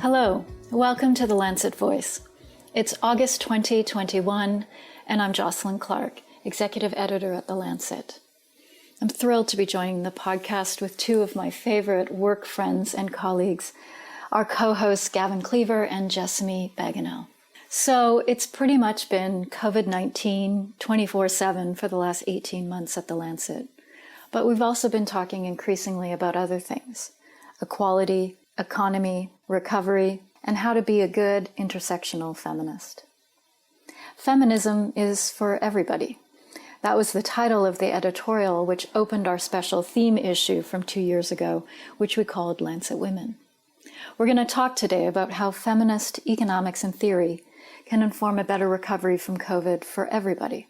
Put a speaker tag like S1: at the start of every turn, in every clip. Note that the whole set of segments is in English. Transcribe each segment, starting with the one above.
S1: Hello, welcome to the Lancet Voice. It's August 2021, and I'm Jocalyn Clark, Executive Editor at the Lancet. I'm thrilled to be joining the podcast with two of my favorite work friends and colleagues, our co-hosts Gavin Cleaver and Jessamy Bagenal. So it's pretty much been COVID-19 24/7 for the last 18 months at the Lancet. But we've also been talking increasingly about other things: equality, economy, recovery, and how to be a good intersectional feminist. Feminism is for everybody. That was the title of the editorial which opened our special theme issue from 2 years ago, which we called Lancet Women. We're going to talk today about how feminist economics and theory can inform a better recovery from COVID for everybody.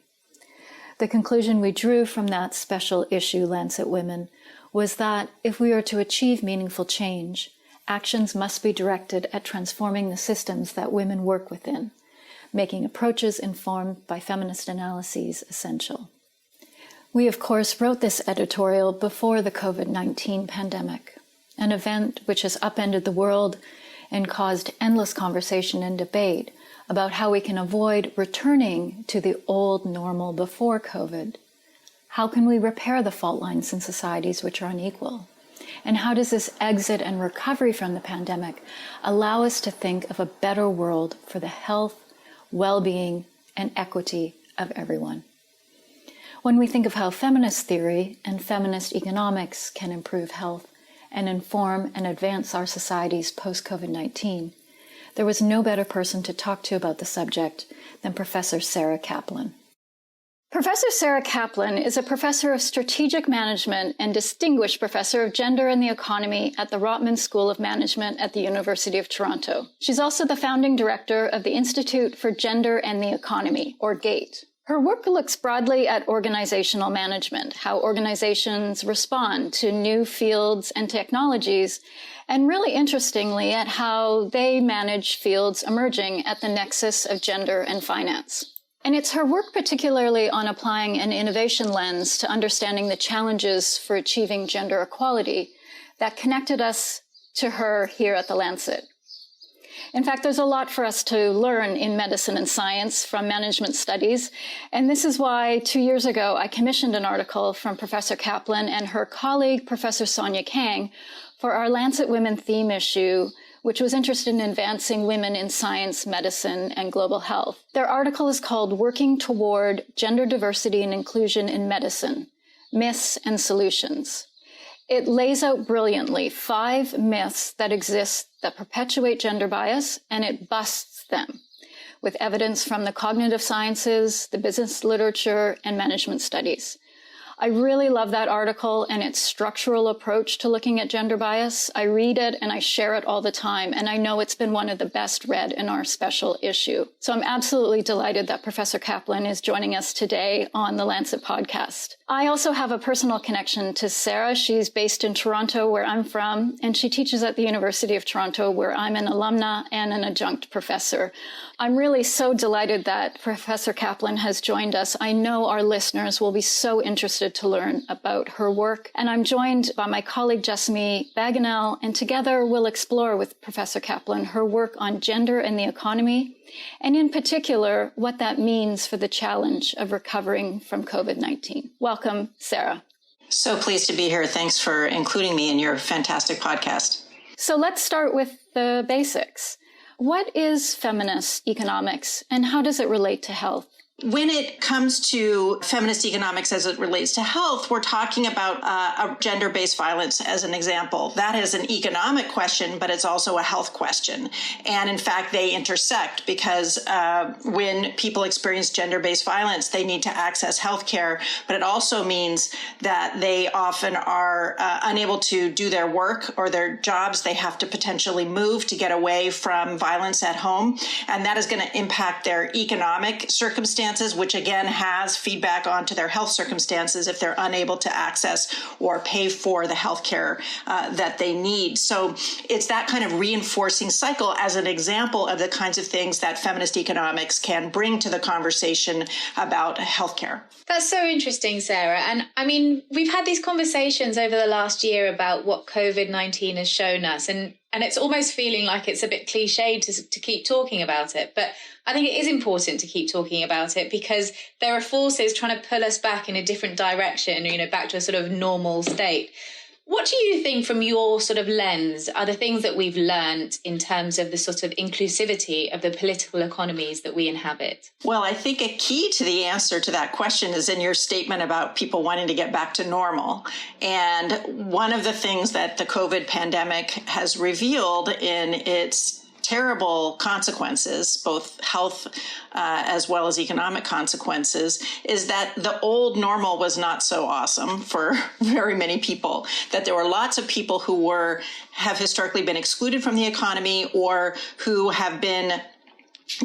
S1: The conclusion we drew from that special issue, Lancet Women, was that if we are to achieve meaningful change, actions must be directed at transforming the systems that women work within, making approaches informed by feminist analyses essential. We, of course, wrote this editorial before the COVID-19 pandemic, an event which has upended the world and caused endless conversation and debate about how we can avoid returning to the old normal before COVID. How can we repair the fault lines in societies which are unequal? And how does this exit and recovery from the pandemic allow us to think of a better world for the health, well-being, and equity of everyone? When we think of how feminist theory and feminist economics can improve health and inform and advance our societies post-COVID-19, there was no better person to talk to about the subject than Professor Sarah Kaplan. Professor Sarah Kaplan is a professor of strategic management and distinguished professor of gender and the economy at the Rotman School of Management at the University of Toronto. She's also the founding director of the Institute for Gender and the Economy, or GATE. Her work looks broadly at organizational management, how organizations respond to new fields and technologies, and really interestingly at how they manage fields emerging at the nexus of gender and finance. And it's her work particularly on applying an innovation lens to understanding the challenges for achieving gender equality that connected us to her here at the Lancet. In fact, there's a lot for us to learn in medicine and science from management studies, and this is why 2 years ago I commissioned an article from Professor Kaplan and her colleague, Professor Sonia Kang, for our Lancet Women theme issue, which was interested in advancing women in science, medicine, and global health. Their article is called Working Toward Gender Diversity and Inclusion in Medicine, Myths and Solutions. It lays out brilliantly 5 myths that exist that perpetuate gender bias, and it busts them with evidence from the cognitive sciences, the business literature, and management studies. I really love that article and its structural approach to looking at gender bias. I read it and I share it all the time, and I know it's been one of the best read in our special issue. So I'm absolutely delighted that Professor Kaplan is joining us today on the Lancet podcast. I also have a personal connection to Sarah. She's based in Toronto, where I'm from, and she teaches at the University of Toronto, where I'm an alumna and an adjunct professor. I'm really so delighted that Professor Kaplan has joined us. I know our listeners will be so interested to learn about her work. And I'm joined by my colleague, Jessamy Bagenal, and together we'll explore with Professor Kaplan her work on gender and the economy, and in particular, what that means for the challenge of recovering from COVID-19. Welcome, Sarah.
S2: So pleased to be here. Thanks for including me in your fantastic podcast.
S1: So let's start with the basics. What is feminist economics, and how does it relate to health?
S2: When it comes to feminist economics as it relates to health, we're talking about a gender-based violence as an example. That is an economic question, but it's also a health question. And in fact, they intersect because when people experience gender-based violence, they need to access healthcare, but it also means that they often are unable to do their work or their jobs. They have to potentially move to get away from violence at home, and that is going to impact their economic circumstances, which again has feedback onto their health circumstances if they're unable to access or pay for the health care that they need. So it's that kind of reinforcing cycle as an example of the kinds of things that feminist economics can bring to the conversation about healthcare.
S3: That's so interesting, Sarah. And I mean, we've had these conversations over the last year about what COVID-19 has shown us. And And it's almost feeling like it's a bit cliched to keep talking about it. But I think it is important to keep talking about it because there are forces trying to pull us back in a different direction, back to a sort of normal state. What do you think from your sort of lens are the things that we've learned in terms of the sort of inclusivity of the political economies that we inhabit?
S2: Well, I think a key to the answer to that question is in your statement about people wanting to get back to normal. And one of the things that the COVID pandemic has revealed in its terrible consequences, both health as well as economic consequences, is that the old normal was not so awesome for very many people, that there were lots of people who have historically been excluded from the economy or who have been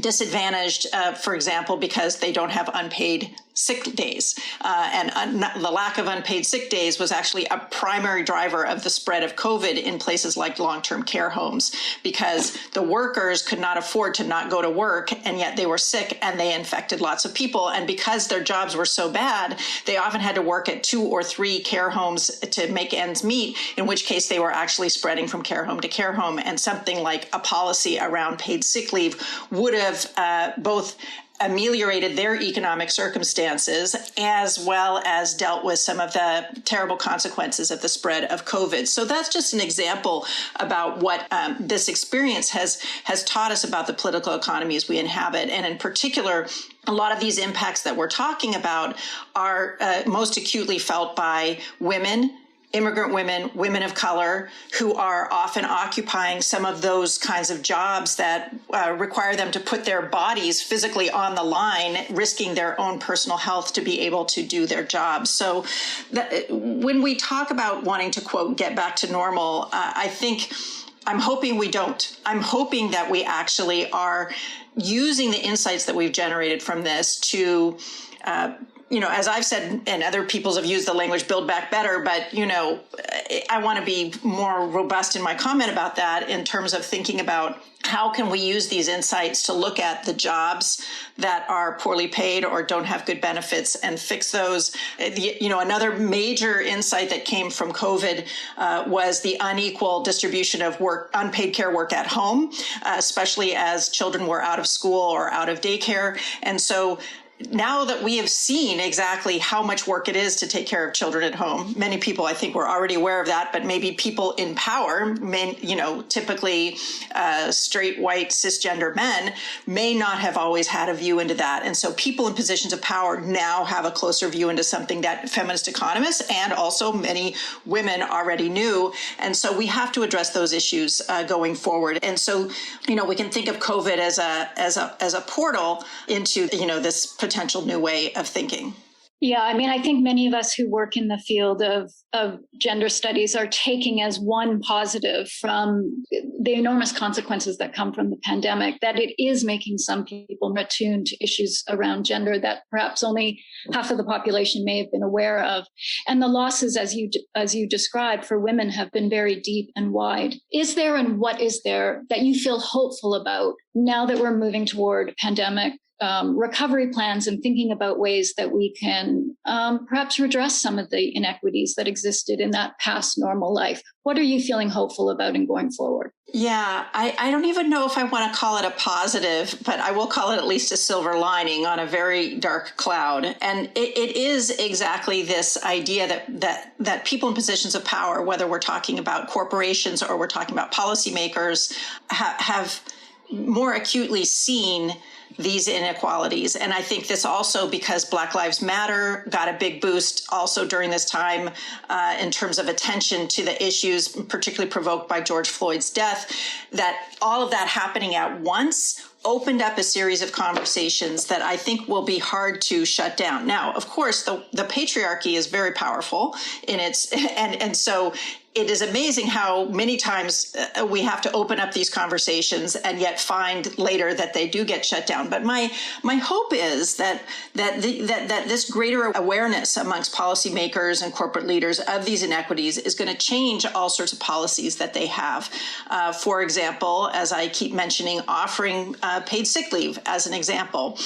S2: disadvantaged, for example, because they don't have unpaid sick days. And the lack of unpaid sick days was actually a primary driver of the spread of COVID in places like long-term care homes, because the workers could not afford to not go to work, and yet they were sick and they infected lots of people. And because their jobs were so bad, they often had to work at 2 or 3 care homes to make ends meet, in which case they were actually spreading from care home to care home. And something like a policy around paid sick leave would have both ameliorated their economic circumstances as well as dealt with some of the terrible consequences of the spread of COVID. So that's just an example about what this experience has taught us about the political economies we inhabit. And in particular, a lot of these impacts that we're talking about are most acutely felt by women, immigrant women, women of color, who are often occupying some of those kinds of jobs that require them to put their bodies physically on the line, risking their own personal health to be able to do their jobs. So when we talk about wanting to, quote, get back to normal, I'm hoping we don't. I'm hoping that we actually are using the insights that we've generated from this to as I've said, and other peoples have used the language, build back better, but, I want to be more robust in my comment about that in terms of thinking about how can we use these insights to look at the jobs that are poorly paid or don't have good benefits and fix those. Another major insight that came from COVID was the unequal distribution of work, unpaid care work at home, especially as children were out of school or out of daycare. And so now that we have seen exactly how much work it is to take care of children at home, many people, I think, were already aware of that, but maybe people in power, typically straight, white, cisgender men, may not have always had a view into that. And so people in positions of power now have a closer view into something that feminist economists and also many women already knew. And so we have to address those issues going forward. And so, we can think of COVID as a portal into, this potential new way of thinking.
S1: Yeah, I think many of us who work in the field of gender studies are taking as one positive from the enormous consequences that come from the pandemic, that it is making some people more attuned to issues around gender that perhaps only half of the population may have been aware of. And the losses, as you described, for women have been very deep and wide. Is there, and what is there that you feel hopeful about now that we're moving toward pandemic recovery plans and thinking about ways that we can perhaps redress some of the inequities that existed in that past normal life? What are you feeling hopeful about in going forward?
S2: Yeah, I don't even know if I want to call it a positive, but I will call it at least a silver lining on a very dark cloud. And it is exactly this idea that people in positions of power, whether we're talking about corporations or we're talking about policymakers, have more acutely seen these inequalities. And I think this also because Black Lives Matter got a big boost also during this time in terms of attention to the issues, particularly provoked by George Floyd's death, that all of that happening at once opened up a series of conversations that I think will be hard to shut down. Now, of course, the patriarchy is very powerful in its, and so it is amazing how many times we have to open up these conversations and yet find later that they do get shut down. But my hope is that this greater awareness amongst policymakers and corporate leaders of these inequities is going to change all sorts of policies that they have. For example, as I keep mentioning, offering paid sick leave as an example.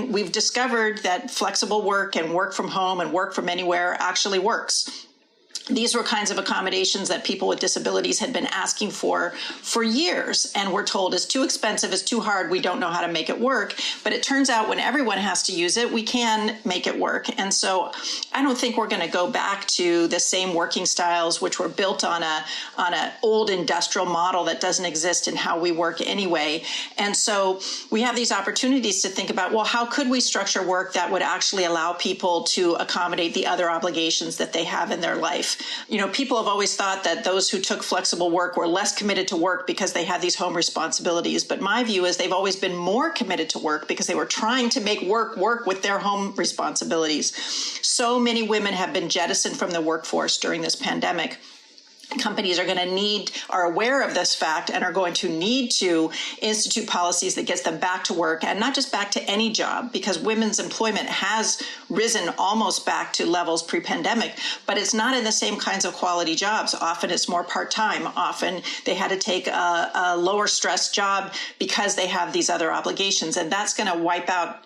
S2: We've discovered that flexible work and work from home and work from anywhere actually works. these were kinds of accommodations that people with disabilities had been asking for years, and we're told it's too expensive, it's too hard, we don't know how to make it work. But it turns out when everyone has to use it, we can make it work. And so I don't think we're going to go back to the same working styles which were built on a old industrial model that doesn't exist in how we work anyway. And so we have these opportunities to think about, well, how could we structure work that would actually allow people to accommodate the other obligations that they have in their life? You know, people have always thought that those who took flexible work were less committed to work because they had these home responsibilities. But my view is they've always been more committed to work because they were trying to make work with their home responsibilities. So many women have been jettisoned from the workforce during this pandemic. Companies are aware of this fact and are going to need to institute policies that gets them back to work, and not just back to any job, because women's employment has risen almost back to levels pre-pandemic, but it's not in the same kinds of quality jobs. Often it's more part-time. Often they had to take a lower stress job because they have these other obligations, and that's going to wipe out,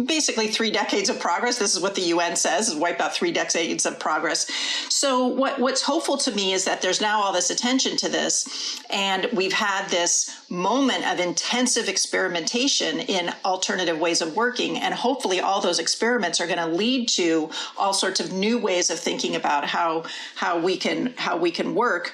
S2: basically 3 decades of progress. This is what the UN says, is wipe out 3 decades of progress. So what's hopeful to me is that there's now all this attention to this, and we've had this moment of intensive experimentation in alternative ways of working, and hopefully all those experiments are going to lead to all sorts of new ways of thinking about how we can work,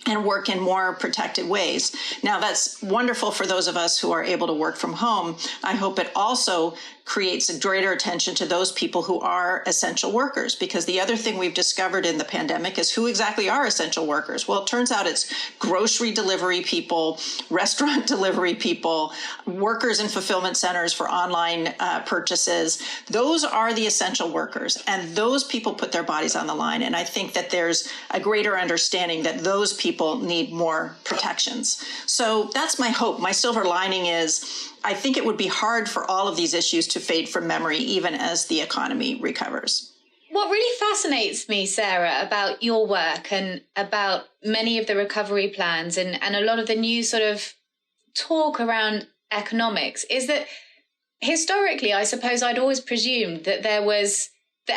S2: and work in more protected ways. Now, that's wonderful for those of us who are able to work from home. I hope it also creates a greater attention to those people who are essential workers, because the other thing we've discovered in the pandemic is who exactly are essential workers. Well, it turns out it's grocery delivery people, restaurant delivery people, workers in fulfillment centers for online purchases. Those are the essential workers, and those people put their bodies on the line. And I think that there's a greater understanding that those people need more protections. So that's my hope. My silver lining is I think it would be hard for all of these issues to fade from memory, even as the economy recovers.
S3: What really fascinates me, Sarah, about your work and about many of the recovery plans and a lot of the new sort of talk around economics is that historically, I suppose I'd always presumed that that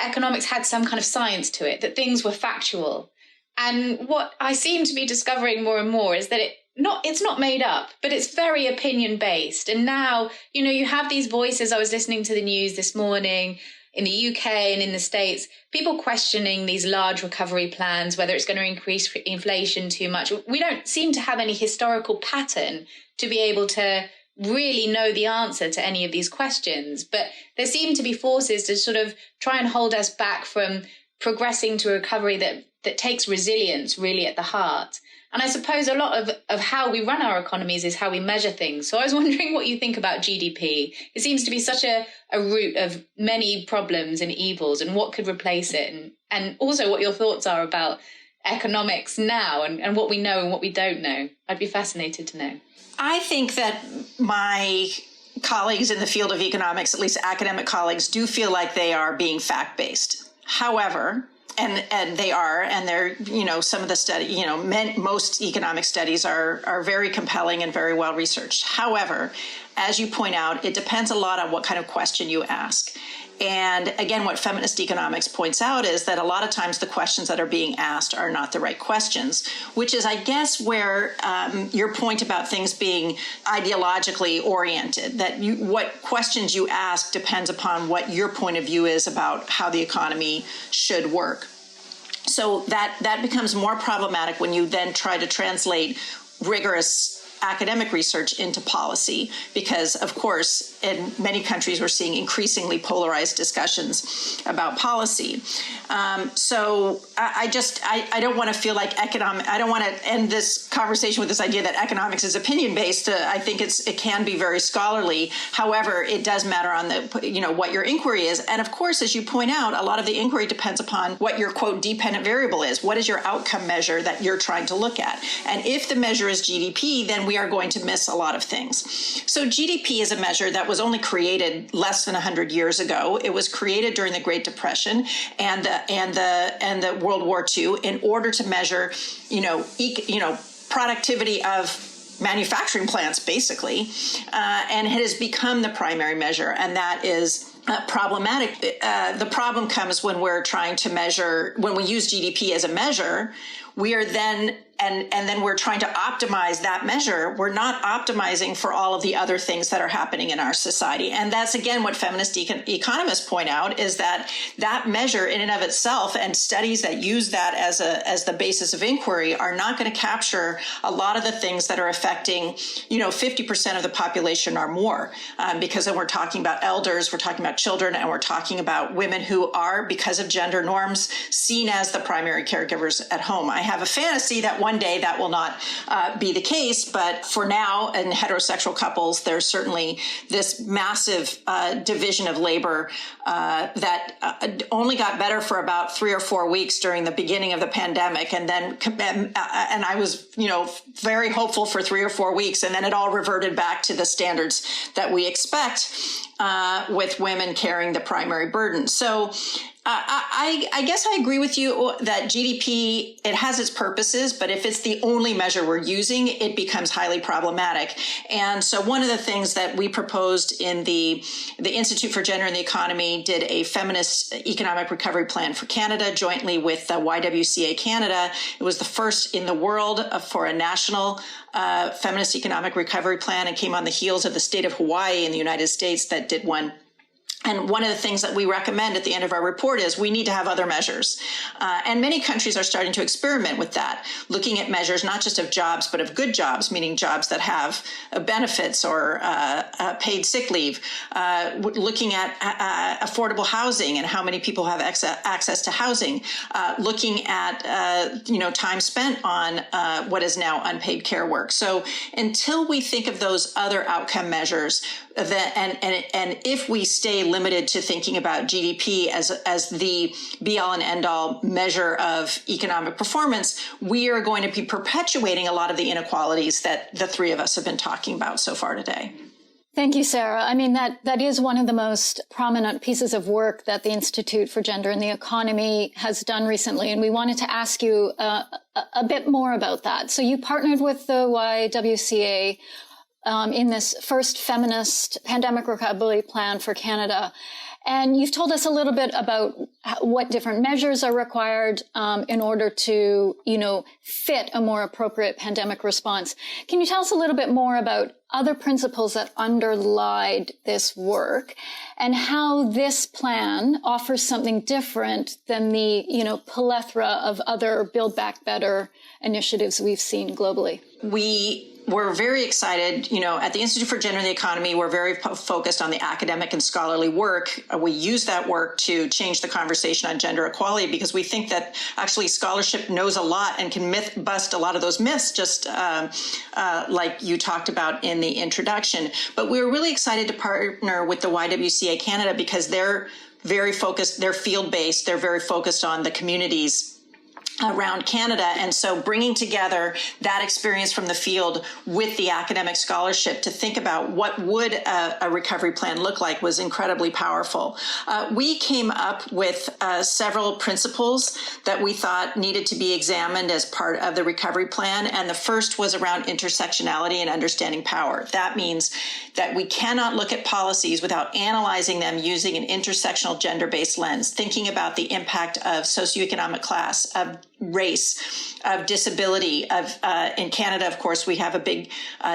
S3: economics had some kind of science to it, that things were factual. And what I seem to be discovering more and more is that it's not made up, but it's very opinion based. And now, you have these voices. I was listening to the news this morning in the UK and in the States, people questioning these large recovery plans, whether it's going to increase inflation too much. We don't seem to have any historical pattern to be able to really know the answer to any of these questions. But there seem to be forces to sort of try and hold us back from progressing to a recovery that takes resilience really at the heart. And I suppose a lot of how we run our economies is how we measure things. So I was wondering what you think about GDP. It seems to be such a root of many problems and evils, and what could replace it. And also what your thoughts are about economics now and what we know and what we don't know. I'd be fascinated to know.
S2: I think that my colleagues in the field of economics, at least academic colleagues, do feel like they are being fact-based. However, and they're, some of the study, most economic studies are very compelling and very well researched. However, as you point out, it depends a lot on what kind of question you ask. And again, what feminist economics points out is that a lot of times the questions that are being asked are not the right questions, which is, I guess, where your point about things being ideologically oriented, that what questions you ask depends upon what your point of view is about how the economy should work. So that becomes more problematic when you then try to translate rigorous academic research into policy, because, of course, in many countries, we're seeing increasingly polarized discussions about policy. So I don't want to feel like I don't want to end this conversation with this idea that economics is opinion-based. I think it can be very scholarly. However, it does matter on what your inquiry is. And of course, as you point out, a lot of the inquiry depends upon what your, quote, dependent variable is. What is your outcome measure that you're trying to look at? And if the measure is GDP, then we are going to miss a lot of things. So GDP is a measure that was only created less than 100 years ago. It was created during the Great Depression and the World War II in order to measure, productivity of manufacturing plants, basically, and it has become the primary measure, and that is problematic. The problem comes when we're trying to measure, when we use GDP as a measure, we are then, and then we're trying to optimize that measure. We're not optimizing for all of the other things that are happening in our society. And that's, again, what feminist economists point out, is that that measure in and of itself, and studies that use that as the basis of inquiry, are not going to capture a lot of the things that are affecting, 50% of the population or more. Because then we're talking about elders, we're talking about children, and we're talking about women who are, because of gender norms, seen as the primary caregivers at home. I have a fantasy that one day that will not be the case, but for now, in heterosexual couples, there's certainly this massive division of labor that only got better for about 3 or 4 weeks during the beginning of the pandemic, and then and I was very hopeful for 3 or 4 weeks, and then it all reverted back to the standards that we expect with women carrying the primary burden. So I guess I agree with you that GDP, it has its purposes, but if it's the only measure we're using, it becomes highly problematic. And so one of the things that we proposed in the Institute for Gender and the Economy did a feminist economic recovery plan for Canada jointly with the YWCA Canada. It was the first in the world for a national feminist economic recovery plan, and came on the heels of the state of Hawaii in the United States that did one. And one of the things that we recommend at the end of our report is we need to have other measures. And many countries are starting to experiment with that, looking at measures not just of jobs, but of good jobs, meaning jobs that have benefits or paid sick leave, looking at affordable housing and how many people have access to housing, looking at time spent on what is now unpaid care work. So until we think of those other outcome measures, and if we stay limited to thinking about GDP as the be-all and end-all measure of economic performance, we are going to be perpetuating a lot of the inequalities that the three of us have been talking about so far today.
S1: Thank you, Sarah. I mean, that is one of the most prominent pieces of work that the Institute for Gender and the Economy has done recently, and we wanted to ask you a bit more about that. So you partnered with the YWCA in this first feminist pandemic recovery plan for Canada. And you've told us a little bit about what different measures are required in order to, fit a more appropriate pandemic response. Can you tell us a little bit more about other principles that underlied this work and how this plan offers something different than the, plethora of other Build Back Better initiatives we've seen globally?
S2: We're very excited, at the Institute for Gender and the Economy, we're very focused on the academic and scholarly work. We use that work to change the conversation on gender equality because we think that actually scholarship knows a lot and can bust a lot of those myths, just like you talked about in the introduction. But we're really excited to partner with the YWCA Canada because they're very focused, they're field-based, they're very focused on the communities around Canada. And so bringing together that experience from the field with the academic scholarship to think about what would a recovery plan look like was incredibly powerful. We came up with several principles that we thought needed to be examined as part of the recovery plan. And the first was around intersectionality and understanding power. That means that we cannot look at policies without analyzing them using an intersectional gender-based lens, thinking about the impact of socioeconomic class, of race, of disability, in Canada, of course, we have a big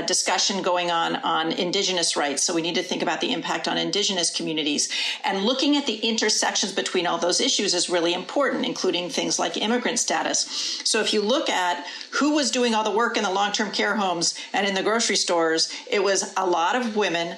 S2: discussion going on Indigenous rights. So we need to think about the impact on Indigenous communities. And looking at the intersections between all those issues is really important, including things like immigrant status. So if you look at who was doing all the work in the long-term care homes and in the grocery stores, it was a lot of women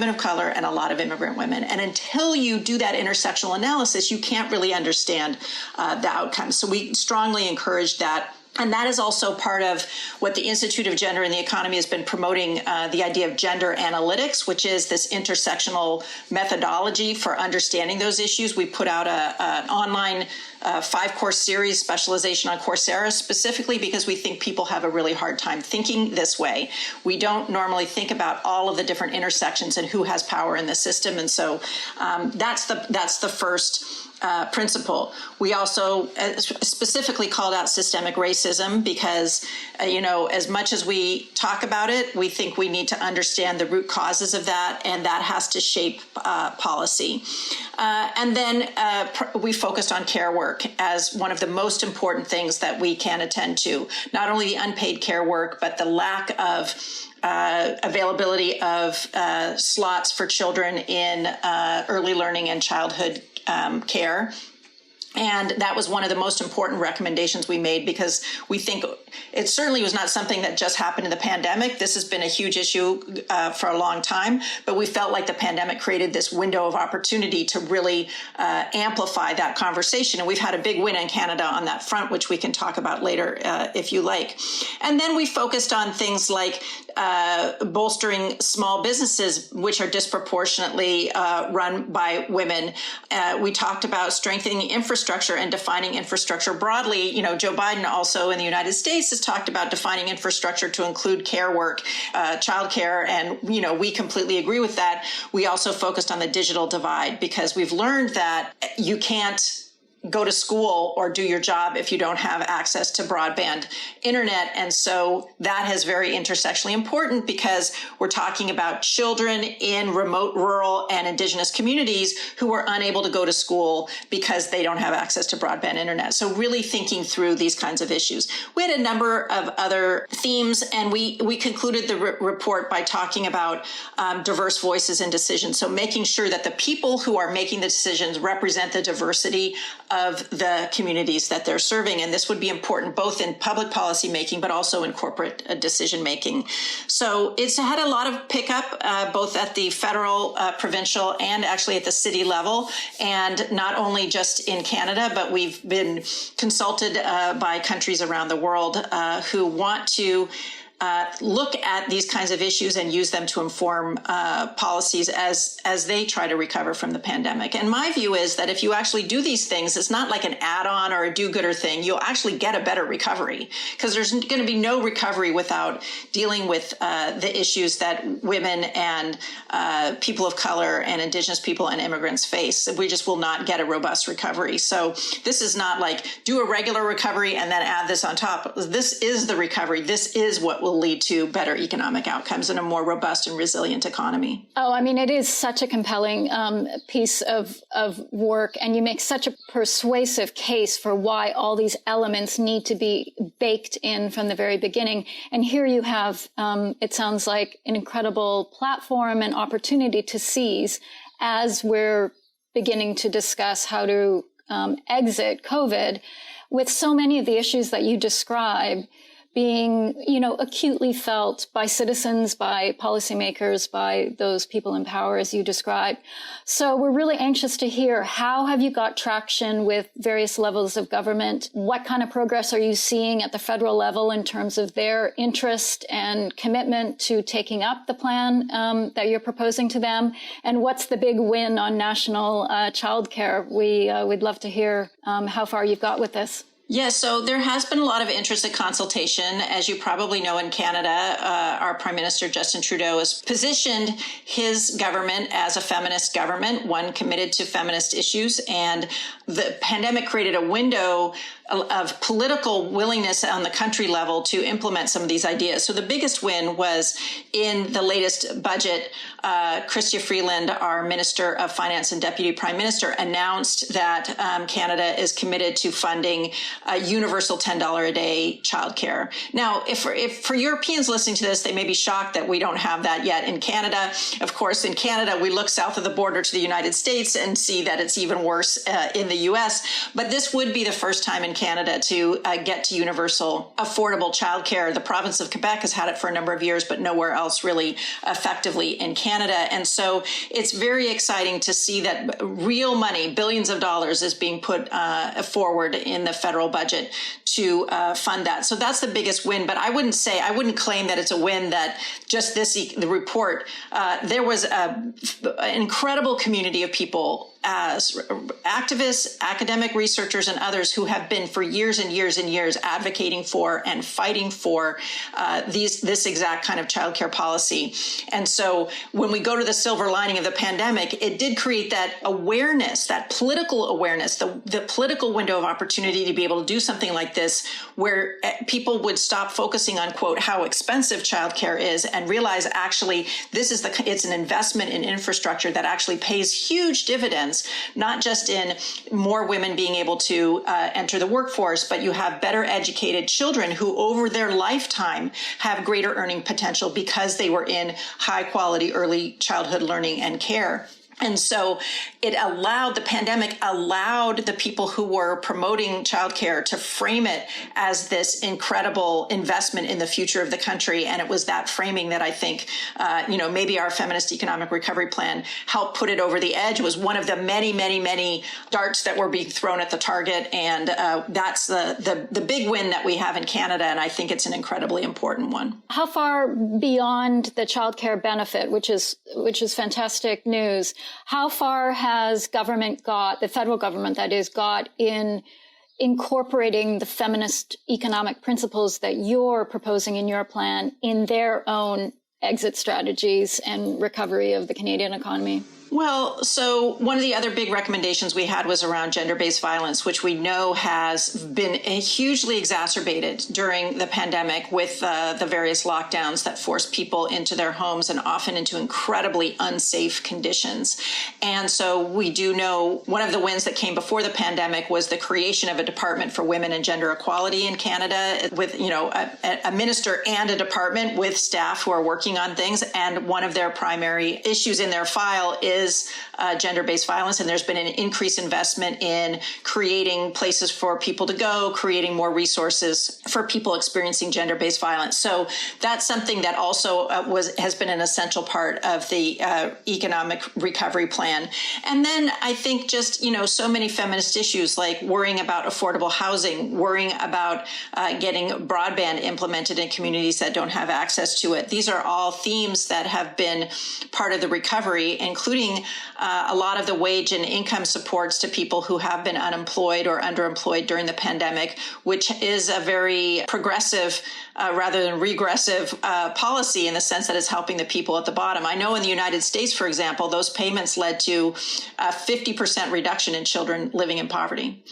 S2: of color, and a lot of immigrant women. And until you do that intersectional analysis, you can't really understand the outcomes. So we strongly encourage that. And that is also part of what the Institute of Gender and the Economy has been promoting, the idea of gender analytics, which is this intersectional methodology for understanding those issues. We put out an online 5-course series specialization on Coursera, specifically because we think people have a really hard time thinking this way. We don't normally think about all of the different intersections and who has power in the system. And so that's the first principle. We also specifically called out systemic racism because, as much as we talk about it, we think we need to understand the root causes of that, and that has to shape policy. And then we focused on care work as one of the most important things that we can attend to, not only the unpaid care work, but the lack of availability of slots for children in early learning and childhood care. And that was one of the most important recommendations we made, because we think it certainly was not something that just happened in the pandemic. This has been a huge issue for a long time, but we felt like the pandemic created this window of opportunity to really amplify that conversation. And we've had a big win in Canada on that front, which we can talk about later if you like. And then we focused on things like bolstering small businesses, which are disproportionately run by women. We talked about strengthening infrastructure and defining infrastructure broadly. Joe Biden also in the United States has talked about defining infrastructure to include care work, childcare, and we completely agree with that. We also focused on the digital divide, because we've learned that you can't go to school or do your job if you don't have access to broadband internet. And so that is very intersectionally important, because we're talking about children in remote, rural, and indigenous communities who are unable to go to school because they don't have access to broadband internet. So really thinking through these kinds of issues. We had a number of other themes, and we concluded the report by talking about diverse voices in decisions. So making sure that the people who are making the decisions represent the diversity of the communities that they're serving. And this would be important both in public policy making, but also in corporate decision making. So it's had a lot of pickup, both at the federal, provincial, and actually at the city level. And not only just in Canada, but we've been consulted by countries around the world who want to look at these kinds of issues and use them to inform policies as they try to recover from the pandemic. And my view is that if you actually do these things, it's not like an add-on or a do-gooder thing. You'll actually get a better recovery, because there's going to be no recovery without dealing with the issues that women and people of color and Indigenous people and immigrants face. We just will not get a robust recovery. So this is not like do a regular recovery and then add this on top. This is the recovery. This is what will lead to better economic outcomes and a more robust and resilient economy.
S1: Oh, I mean, it is such a compelling piece of work, and you make such a persuasive case for why all these elements need to be baked in from the very beginning. And here you have, it sounds like, an incredible platform and opportunity to seize as we're beginning to discuss how to exit COVID, with so many of the issues that you describe being, acutely felt by citizens, by policymakers, by those people in power, as you described. So we're really anxious to hear, how have you got traction with various levels of government? What kind of progress are you seeing at the federal level in terms of their interest and commitment to taking up the plan that you're proposing to them? And what's the big win on national childcare? We'd love to hear how far you've got with this.
S2: Yes, so there has been a lot of interest and consultation. As you probably know, in Canada, our Prime Minister, Justin Trudeau, has positioned his government as a feminist government, one committed to feminist issues. And the pandemic created a window of political willingness on the country level to implement some of these ideas. So the biggest win was in the latest budget. Chrystia Freeland, our Minister of Finance and Deputy Prime Minister, announced that Canada is committed to funding universal $10 a day childcare. Now, if for Europeans listening to this, they may be shocked that we don't have that yet in Canada. Of course, in Canada, we look south of the border to the United States and see that it's even worse in the U.S. But this would be the first time in Canada to get to universal affordable childcare. The province of Quebec has had it for a number of years, but nowhere else really effectively in Canada. And so it's very exciting to see that real money, billions of dollars, is being put forward in the federal budget to fund that. So that's the biggest win. But I wouldn't claim that it's a win that just the report. There was an incredible community of people activists, academic researchers, and others who have been for years and years and years advocating for and fighting for this exact kind of childcare policy. And so when we go to the silver lining of the pandemic, it did create that awareness, that political awareness, the political window of opportunity to be able to do something like this, where people would stop focusing on, quote, how expensive childcare is and realize actually it's an investment in infrastructure that actually pays huge dividends, not just in more women being able to enter the workforce, but you have better educated children who over their lifetime have greater earning potential because they were in high quality early childhood learning and care. And so the pandemic allowed the people who were promoting childcare to frame it as this incredible investment in the future of the country. And it was that framing that I think, maybe our feminist economic recovery plan helped put it over the edge. It was one of the many, many, many darts that were being thrown at the target. And that's the big win that we have in Canada. And I think it's an incredibly important one.
S1: How far beyond the childcare benefit, which is fantastic news, how far has the federal government, that is, got in incorporating the feminist economic principles that you're proposing in your plan in their own exit strategies and recovery of the Canadian economy?
S2: Well, so one of the other big recommendations we had was around gender-based violence, which we know has been hugely exacerbated during the pandemic with the various lockdowns that forced people into their homes and often into incredibly unsafe conditions. And so we do know one of the wins that came before the pandemic was the creation of a Department for Women and Gender Equality in Canada with, a minister and a department with staff who are working on things. And one of their primary issues in their file is gender-based violence, and there's been an increased investment in creating places for people to go, creating more resources for people experiencing gender-based violence. So that's something that also has been an essential part of the economic recovery plan. And then I think just, so many feminist issues like worrying about affordable housing, worrying about getting broadband implemented in communities that don't have access to it. These are all themes that have been part of the recovery, including a lot of the wage and income supports to people who have been unemployed or underemployed during the pandemic, which is a very progressive rather than regressive policy in the sense that it's helping the people at the bottom. I know in the United States, for example, those payments led to a 50% reduction in children living in poverty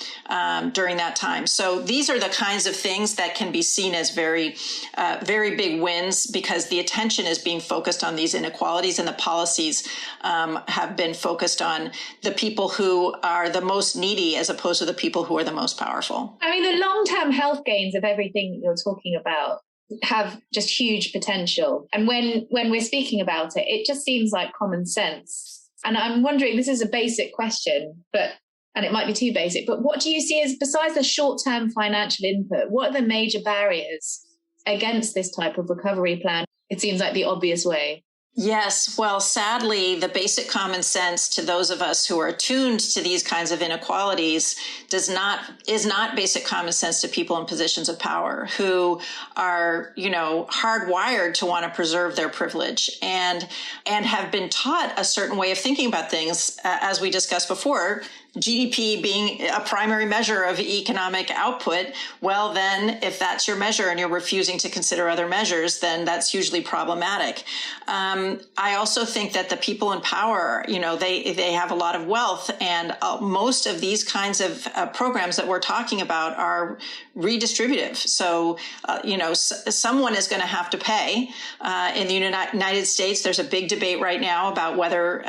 S2: during that time. So these are the kinds of things that can be seen as very, very big wins because the attention is being focused on these inequalities and the policies have been focused on the people who are the most needy as opposed to the people who are the most powerful.
S4: I mean, the long-term health gains of everything you're talking about have just huge potential. And when we're speaking about it, it just seems like common sense. And I'm wondering, this is a basic question, and it might be too basic, but what do you see as, besides the short-term financial input, what are the major barriers against this type of recovery plan? It seems like the obvious way.
S2: Yes. Well, sadly, the basic common sense to those of us who are attuned to these kinds of inequalities is not basic common sense to people in positions of power who are, hardwired to want to preserve their privilege and have been taught a certain way of thinking about things, as we discussed before. GDP being a primary measure of economic output, well, then if that's your measure and you're refusing to consider other measures, then that's hugely problematic. I also think that the people in power, they have a lot of wealth, and most of these kinds of programs that we're talking about are redistributive. So, someone is going to have to pay. In the United States, there's a big debate right now about whether,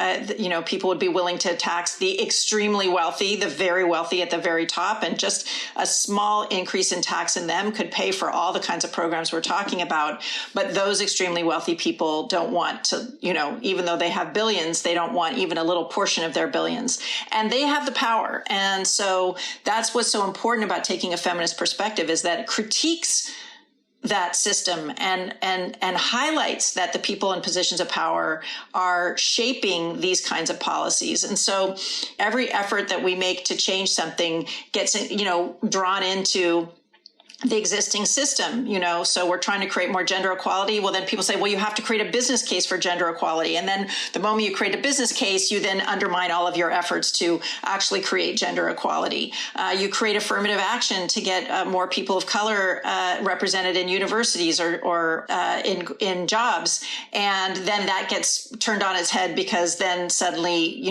S2: people would be willing to tax the extremely wealthy, the very wealthy at the very top, and just a small increase in tax in them could pay for all the kinds of programs we're talking about. But those extremely wealthy people don't want to, even though they have billions, they don't want even a little portion of their billions. And they have the power. And so that's what's so important about taking a feminist perspective, is that it critiques that system and highlights that the people in positions of power are shaping these kinds of policies. And so every effort that we make to change something gets, drawn into the existing system, so we're trying to create more gender equality. Well, then people say, well, you have to create a business case for gender equality. And then the moment you create a business case, you then undermine all of your efforts to actually create gender equality. You create affirmative action to get more people of color represented in universities or in jobs. And then that gets turned on its head because then suddenly,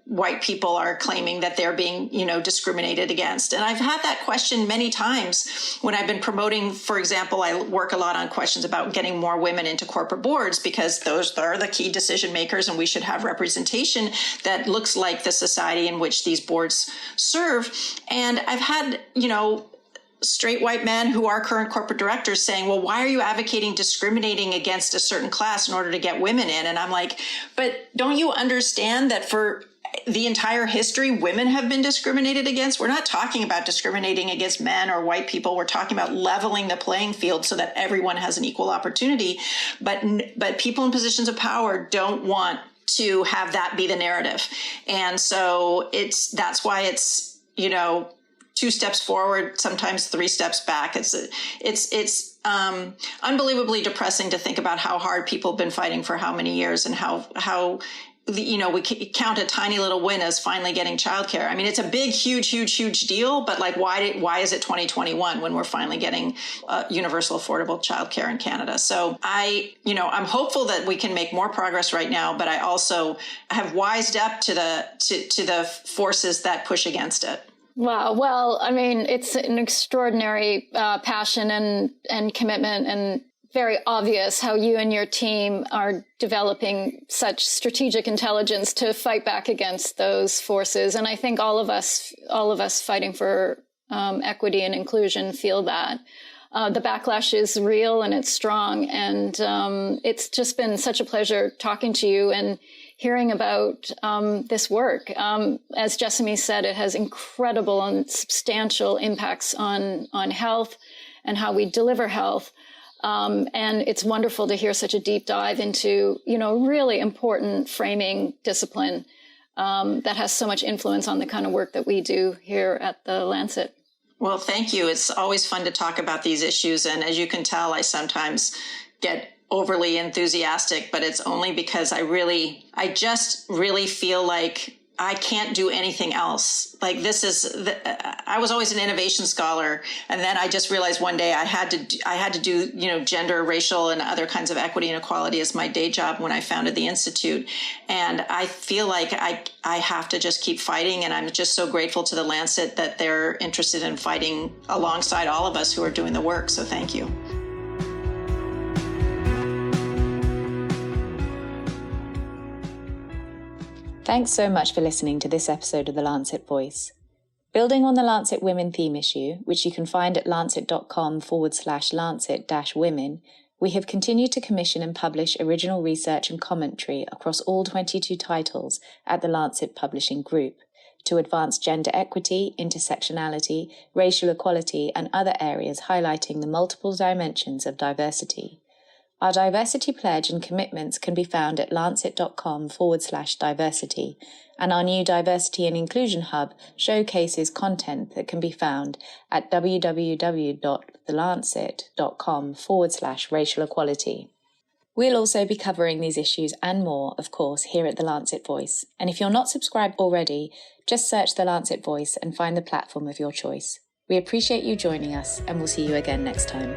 S2: white people are claiming that they're being, discriminated against. And I've had that question many times when I've been promoting. For example, I work a lot on questions about getting more women into corporate boards because those are the key decision makers, and we should have representation that looks like the society in which these boards serve. And I've had, straight white men who are current corporate directors saying, well, why are you advocating discriminating against a certain class in order to get women in? And I'm like, but don't you understand that for the entire history, women have been discriminated against? We're not talking about discriminating against men or white people. We're talking about leveling the playing field so that everyone has an equal opportunity. But people in positions of power don't want to have that be the narrative. And so that's why it's, 2 steps forward, sometimes 3 steps back. It's unbelievably depressing to think about how hard people have been fighting for how many years, and how we count a tiny little win as finally getting childcare. I mean, it's a big, huge deal, but why is it 2021 when we're finally getting universal affordable childcare in Canada? So I'm hopeful that we can make more progress right now, but I also have wised up to the forces that push against it.
S1: Wow. Well, I mean, it's an extraordinary passion and commitment, and very obvious how you and your team are developing such strategic intelligence to fight back against those forces. And I think all of us fighting for equity and inclusion feel that. The backlash is real and it's strong. And it's just been such a pleasure talking to you and hearing about this work. As Jessamy said, it has incredible and substantial impacts on health and how we deliver health. And it's wonderful to hear such a deep dive into, really important framing discipline that has so much influence on the kind of work that we do here at the Lancet.
S2: Well, thank you. It's always fun to talk about these issues. And as you can tell, I sometimes get overly enthusiastic, but it's only because I just really feel like I can't do anything else. Like I was always an innovation scholar. And then I just realized one day I had to do, gender, racial, and other kinds of equity and equality as my day job when I founded the Institute. And I feel like I have to just keep fighting. And I'm just so grateful to the Lancet that they're interested in fighting alongside all of us who are doing the work. So thank you.
S5: Thanks so much for listening to this episode of the Lancet Voice. Building on the Lancet Women theme issue, which you can find at lancet.com/Lancet-Women, we have continued to commission and publish original research and commentary across all 22 titles at the Lancet Publishing Group to advance gender equity, intersectionality, racial equality, and other areas highlighting the multiple dimensions of diversity. Our diversity pledge and commitments can be found at lancet.com/diversity, and our new Diversity and Inclusion Hub showcases content that can be found at www.thelancet.com/racial equality. We'll also be covering these issues and more, of course, here at the Lancet Voice. And if you're not subscribed already, just search the Lancet Voice and find the platform of your choice. We appreciate you joining us, and we'll see you again next time.